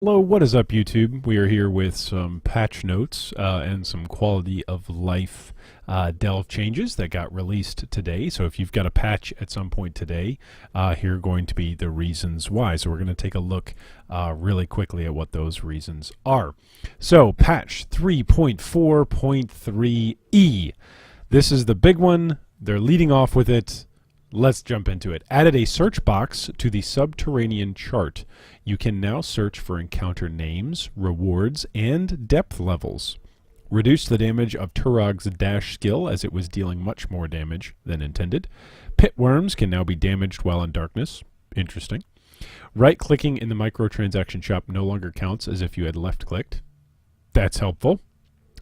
Hello, what is up, YouTube? We are here with some patch notes and some quality of life delve changes that got released today. So if you've got a patch at some point today, here are going to be the reasons why. So we're going to take a look really quickly at what those reasons are. So patch 3.4.3e. This is the big one. They're leading off with it. Let's jump into it. Added a search box to the subterranean chart. You can now search for encounter names, rewards, and depth levels. Reduced the damage of Turog's dash skill as it was dealing much more damage than intended. Pit worms can now be damaged while in darkness. Interesting. Right-clicking in the microtransaction shop no longer counts as if you had left-clicked. That's helpful.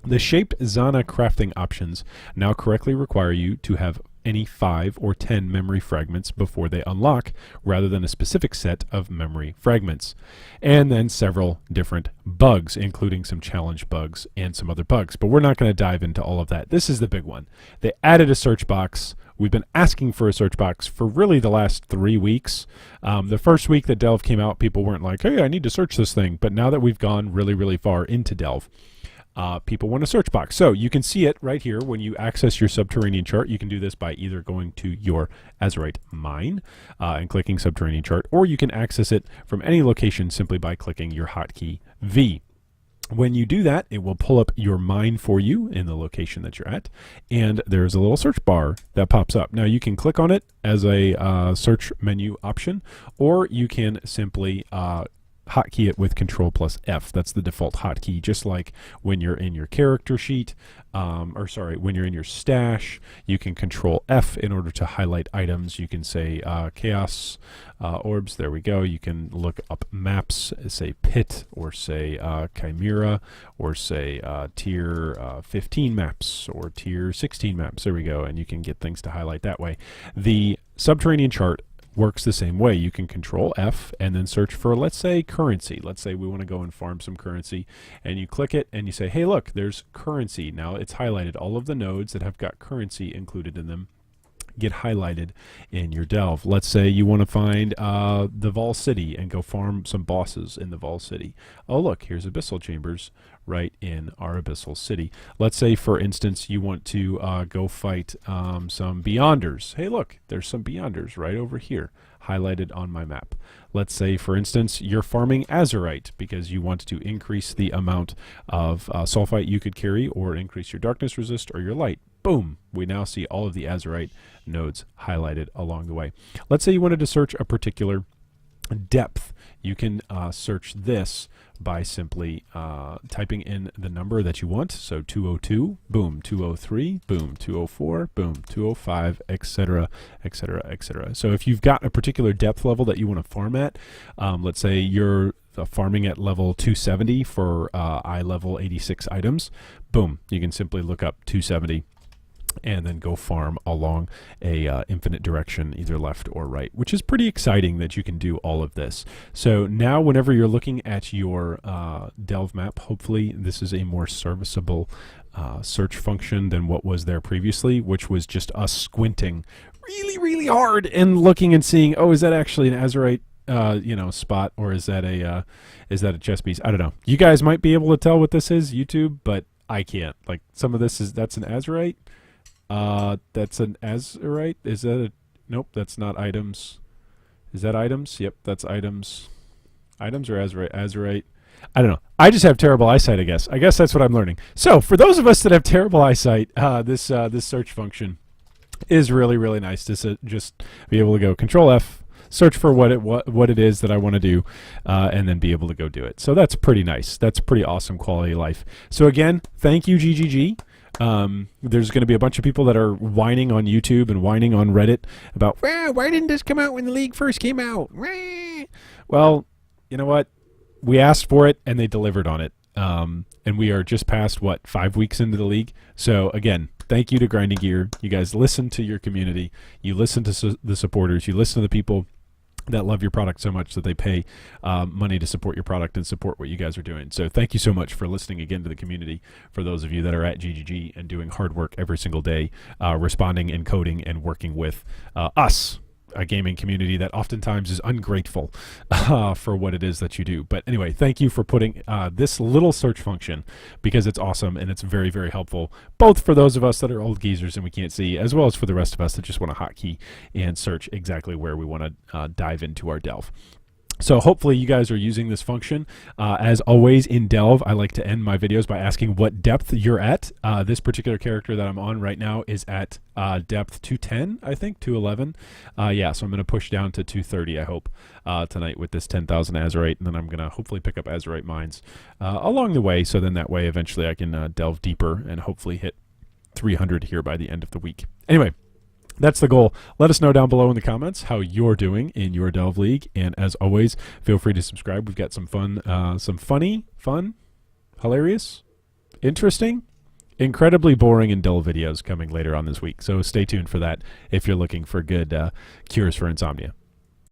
The shaped Zana crafting options now correctly require you to have any 5 or 10 memory fragments before they unlock, rather than a specific set of memory fragments. And then several different bugs, including some challenge bugs and some other bugs. But we're not going to dive into all of that. This is the big one. They added a search box. We've been asking for a search box for really the last 3 weeks. The first week that Delve came out, people weren't like, hey, I need to search this thing. But now that we've gone really, really far into Delve, people want a search box. So you can see it right here when you access your subterranean chart. You can do this by either going to your Azurite mine and clicking subterranean chart, or you can access it from any location simply by clicking your hotkey V. When you do that, it will pull up your mine for you in the location that you're at, and there's a little search bar that pops up. Now you can click on it as a search menu option, or you can simply hotkey it with Control plus F. That's the default hotkey, just like when you're in your character sheet, when you're in your stash, you can Control F in order to highlight items. You can say Chaos Orbs, there we go. You can look up maps, say Pit, or say Chimera, or say Tier 15 maps, or Tier 16 maps, there we go, and you can get things to highlight that way. The subterranean chart works the same way. You can Control F and then search for, let's say, currency. Let's say we want to go and farm some currency, and you click it and you say, hey, look, there's currency. Now it's highlighted. All of the nodes that have got currency included in them get highlighted in your delve. Let's say you want to find the Vol City and go farm some bosses in the Vol City. Oh, look, here's Abyssal Chambers right in our Abyssal City. Let's say, for instance, you want to go fight some Beyonders. Hey, look, there's some Beyonders right over here, highlighted on my map. Let's say, for instance, you're farming Azurite because you want to increase the amount of sulfite you could carry, or increase your darkness resist or your light. Boom, we now see all of the Azurite nodes highlighted along the way. Let's say you wanted to search a particular depth. You can search this by simply typing in the number that you want. So 202, boom, 203, boom, 204, boom, 205, etc., etc., etc. So if you've got a particular depth level that you want to farm at, let's say you're farming at level 270 for eye level 86 items, boom, you can simply look up 270 and then go farm along a infinite direction, either left or right, which is pretty exciting that you can do all of this. So now whenever you're looking at your delve map, hopefully this is a more serviceable search function than what was there previously, which was just us squinting really, really hard and looking and seeing, oh, is that actually an Azurite spot, or is that a chess piece? I don't know. You guys might be able to tell what this is, YouTube, but I can't. Like, some of this that's an Azurite. That's an Azurite. Is that a... Nope, that's not items. Is that items? Yep, that's items. Items or Azurite? Azurite. I don't know. I just have terrible eyesight, I guess. I guess that's what I'm learning. So, for those of us that have terrible eyesight, this search function is really, really nice to just be able to go Control F, search for what it is that I want to do, and then be able to go do it. So that's pretty nice. That's pretty awesome quality of life. So again, thank you, GGG. There's going to be a bunch of people that are whining on YouTube and whining on Reddit about, why didn't this come out when the league first came out? Well, you know what? We asked for it and they delivered on it. And we are just past, 5 weeks into the league. So again, thank you to Grinding Gear. You guys listen to your community. You listen to the supporters. You listen to the people that love your product so much that they pay money to support your product and support what you guys are doing. So thank you so much for listening again to the community, for those of you that are at GGG and doing hard work every single day, responding and coding and working with us a gaming community that oftentimes is ungrateful for what it is that you do. But anyway, thank you for putting this little search function, because it's awesome and it's very, very helpful, both for those of us that are old geezers and we can't see, as well as for the rest of us that just want to hotkey and search exactly where we want to dive into our delve. So hopefully you guys are using this function. As always in Delve, I like to end my videos by asking what depth you're at. This particular character that I'm on right now is at depth 210, I think, 211. Yeah, so I'm going to push down to 230, I hope, tonight with this 10,000 Azurite, and then I'm going to hopefully pick up Azurite mines along the way, so then that way eventually I can delve deeper and hopefully hit 300 here by the end of the week. Anyway, that's the goal. Let us know down below in the comments how you're doing in your Delve League. And as always, feel free to subscribe. We've got some fun, fun, hilarious, interesting, incredibly boring and dull videos coming later on this week. So stay tuned for that if you're looking for good cures for insomnia.